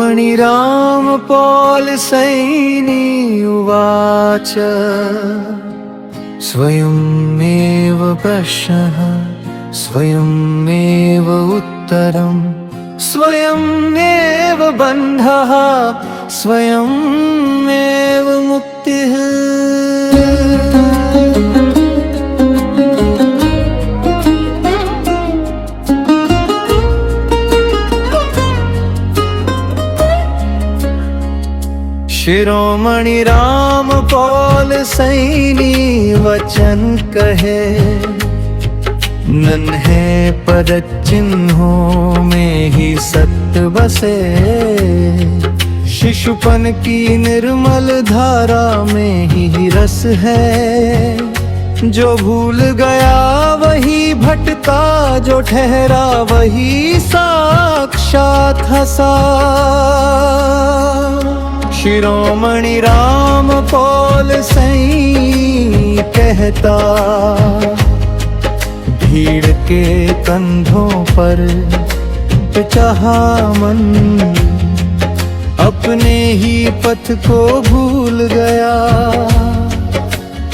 शिरोमणि रामपाल सैनी उवाच स्वयमेव प्रश्नः स्वयमेव उत्तरम् स्वयमेव बन्धः स्वयमेव मुक्तिः। शिरोमणि रामपाल सैनी वचन कहे, नन्हे पद चिन्हों में ही सत्य बसे। शिशुपन की निर्मल धारा में ही रस है। जो भूल गया वही भटका, जो ठहरा वही साक्षात हंसा। शिरोमणि रामपाल सैनी कहता, भीड़ के कंधों पर चाहा मन, अपने ही पथ को भूल गया।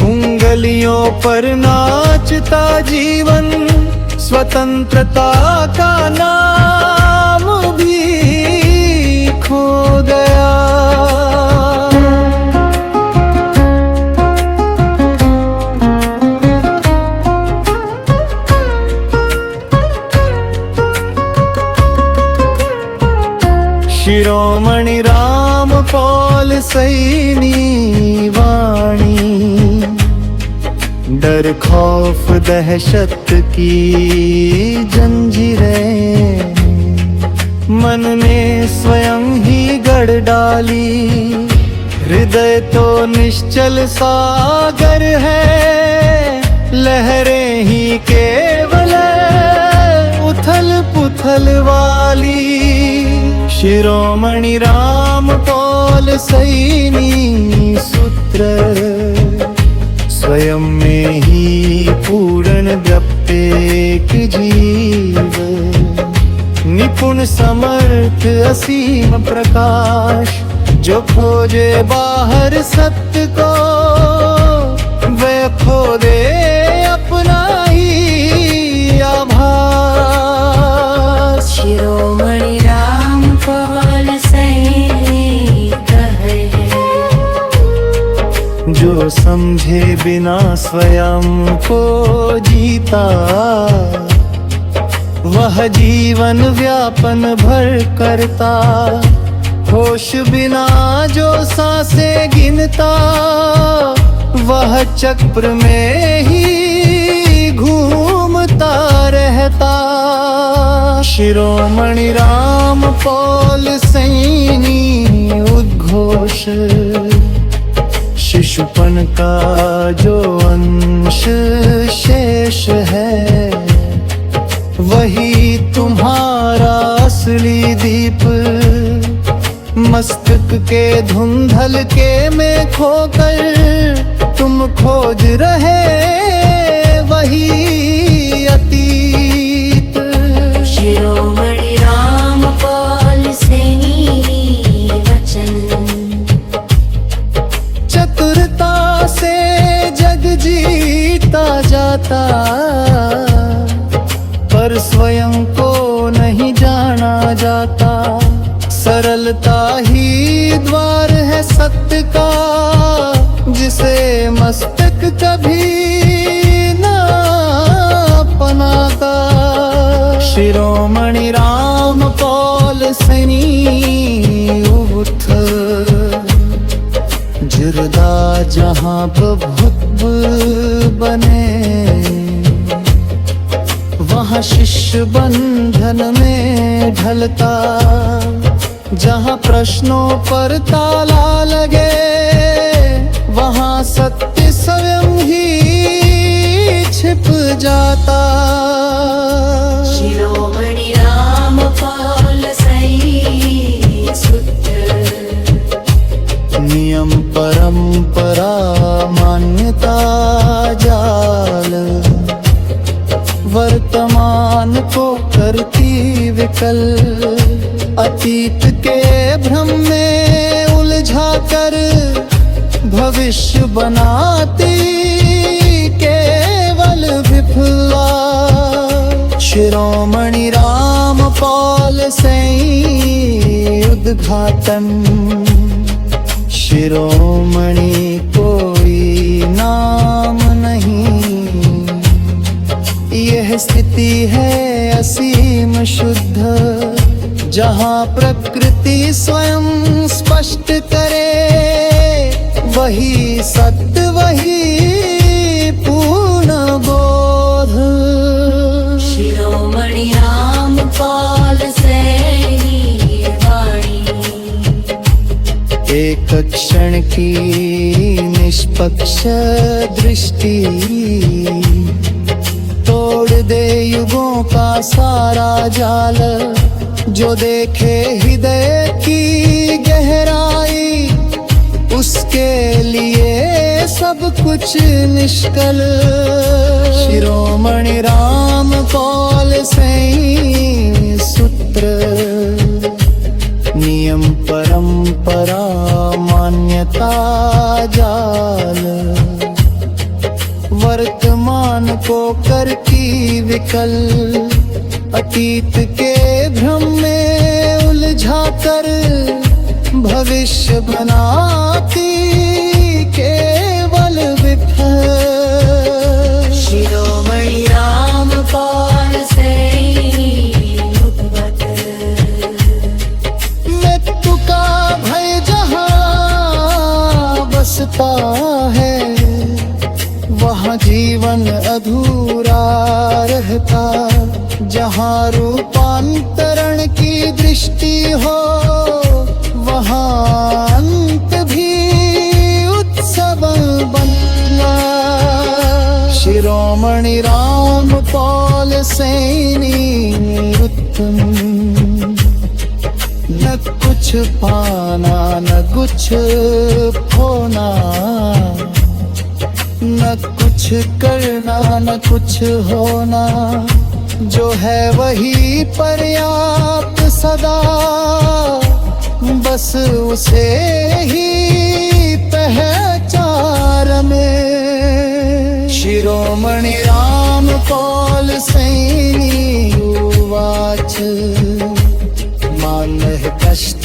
उंगलियों पर नाचता जीवन, स्वतंत्रता का नाम भी खो गया। शिरोमणि रामपाल सैनी वाणी, डर खौफ दहशत की जंजीरें मन में स्वयं ही गढ़ डाली। हृदय तो निश्चल सागर है, लहरें ही केवल उथल पुथल वाली। शिरोमणि रामपाल सैनी सूत्र, स्वयं में ही पूर्ण प्रत्येक जीव। निपुण समर्थ असीम प्रकाश, जो खोजे बाहर सत्य को, वह खो दे अपना ही आभास। शिरोमणि रामपाल सैनी कहे, जो समझे बिना स्वयं को जीता, वह जीवन व्यापन भर करता। होश बिना जो सांसें गिनता, वह चक्र में ही घूमता रहता। शिरोमणि रामपाल सैनी उद्घोष, शिशुपन का जो अंश शेष है, वही तुम्हारा असली दीप। मस्तक के धुंधल के में खोकर तुम खोज रहे वही अतीत। शिरोमणि रामपाल सैनी वचन, चतुरता से जग जीता जाता, पर स्वयं को नहीं जाना जाता। सरलता ही द्वार है सत्य का, जिसे मस्तक कभी न अपनाता। शिरोमणि रामपाल सैनी उठ, जिरदा जहाँ प्रभुत्व बने, वहाँ शिष्य बंधन में ढलता। जहाँ प्रश्नों पर ताला लगे, वहाँ सत्य स्वयं ही छिप जाता। शिरोमणि रामपाल सैनी सूत्र, नियम परंपरा मान्यता जाल, वर्तमान को करती विकल। अतीत के भ्रम में उलझा कर भविष्य बनाती केवल विफला। शिरोमणि रामपाल सैनी उद्घाटन। शिरोमणि कोई नाम नहीं, यह स्थिति है असीम शुद्ध, जहाँ प्रकृति स्वयं स्पष्ट करे, वही सत्य वही पूर्ण बोध। शिरोमणि रामपाल सैनी वाणी। एक क्षण की निष्पक्ष दृष्टि तोड़ दे युगों का सारा जाल। जो देखे हृदय की गहराई, उसके लिए सब कुछ निष्कल। शिरोमणि रामपाल सैनी सूत्र। नियम परंपरा मान्यता जाल, वर्तमान को कर की विकल। अतीत के भ्रम में उलझा कर भविष्य बनाती केवल विफल। शिरोमणि रामपाल सैनी उद्भट। मृत्यु का भय जहाँ बसता है, वहाँ जीवन अधूरा रहता। जहाँ रूपांतरण की दृष्टि हो, वहाँ अंत भी उत्सव बनना। शिरोमणि रामपाल सैनी उत्तम। न कुछ पाना न कुछ खोना, न कुछ करना न कुछ होना। जो है वही पर्याप्त सदा, बस उसे ही पहचान में। शिरोमणि रामपाल सैनी उवाच। मान कष्ट